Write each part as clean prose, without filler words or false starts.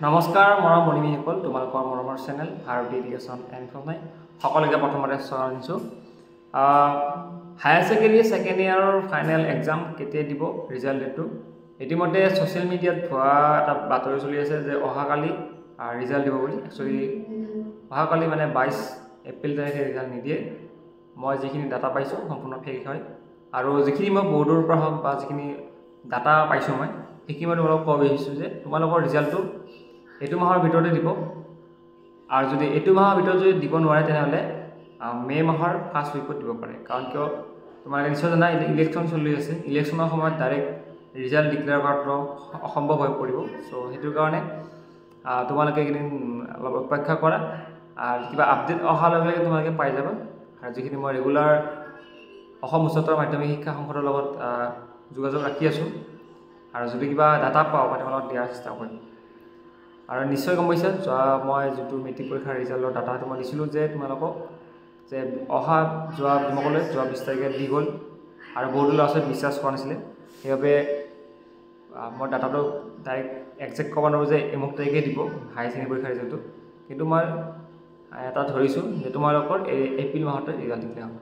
নমস্কাৰ মৰম বনিমীসকল তোমালোকৰ মৰমৰ চেনেল ভাৰতী এডুকেশ্যন এণ্ড ইনফৰ্মাই সকলোকে প্ৰথমতে স্বাগতম জনাইছোঁ। হায়াৰ ছেকেণ্ডেৰী ছেকেণ্ড ইয়াৰৰ ফাইনেল এক্সাম কেতিয়া দিব ৰিজাল্ট ডেটটো ইতিমধ্যে ছ'চিয়েল মিডিয়াত ভুৱা এটা বাতৰি চলি আছে যে অহাকালি ৰিজাল্ট দিব বুলি। একচুৱেলি অহাকালি মানে 22 এপ্ৰিল তাৰিখে ৰিজাল্ট নিদিয়ে। মই যিখিনি ডাটা পাইছোঁ সম্পূৰ্ণ ফেক হয় আৰু যিখিনি মই বৰ্ডৰ পৰা হওক বা যিখিনি ডাটা পাইছোঁ মই সেইখিনি মই তোমালোকক ক'ব বিচাৰিছোঁ যে তোমালোকৰ ৰিজাল্টটো এইটো মাহৰ ভিতৰতে দিব আৰু যদি এইটো মাহৰ ভিতৰত যদি দিব নোৱাৰে তেনেহ'লে মে' মাহৰ ফাৰ্ষ্ট উইকত দিব পাৰে। কাৰণ কিয় তোমালোকে নিশ্চয় জানা ইলেকশ্যন চলি আছে, ইলেকশ্যনৰ সময়ত ডাইৰেক্ট ৰিজাল্ট ডিক্লেয়াৰ কৰাটো অসম্ভৱ হৈ পৰিব। চ' সেইটোৰ কাৰণে তোমালোকে এইকেইদিন অলপ অপেক্ষা কৰা আৰু কিবা আপডেট অহাৰ লগে লগে তোমালোকে পাই যাবা। আৰু যিখিনি মই ৰেগুলাৰ অসম উচ্চতৰ মাধ্যমিক শিক্ষা সংসদৰ লগত যোগাযোগ ৰাখি আছোঁ আৰু যদি কিবা ডাটা পাওঁ মই তোমালোকক দিয়াৰ চেষ্টা কৰিম। আৰু নিশ্চয় গম পাইছা মই যিটো মেট্ৰিক পৰীক্ষাৰ ৰিজাল্টৰ ডাটাটো মই দিছিলোঁ যে তোমালোকক যে যোৱা 20 তাৰিখে দি গ'ল আৰু বহুতো ল'ৰা ছোৱালীয়ে বিশ্বাস কৰা নাছিলে। সেইবাবে মই ডাটাটো ডাইৰেক্ট একজেক্ট ক'ব নোৱাৰোঁ যে অমুক তাৰিখে দিব হায়াৰ ছেকেণ্ডেৰী পৰীক্ষাৰ ৰিজাল্টটো, কিন্তু মই এটা ধৰিছোঁ যে তোমালোকৰ এপ্ৰিল মাহতে ৰিজাল্ট ডিক্লেয়াৰ হ'ব।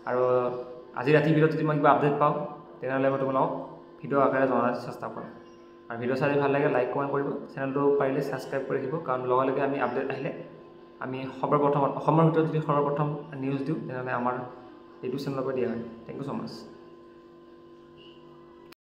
আৰু আজি ৰাতিৰ ভিতৰত যদি মই কিবা আপডেট পাওঁ তেনেহ'লে মই তোমালোকক ভিডিঅ' আকাৰে জনাৰ চেষ্টা কৰিম। আৰু ভিডিঅ' চাই ভাল লাগে লাইক কমেণ্ট কৰিব, চেনেলটো পাৰিলে ছাবস্ক্ৰাইব কৰি ৰাখিব, কাৰণ লগে লগে আমি আপডেট আহিলে আমি সৰ্বপ্ৰথমত অসমৰ ভিতৰত যদি সৰ্বপ্ৰথম নিউজ দিওঁ তেনেহ'লে আমাৰ এইটো চেনেলৰ পৰা দিয়া হয়। Thank you so' much.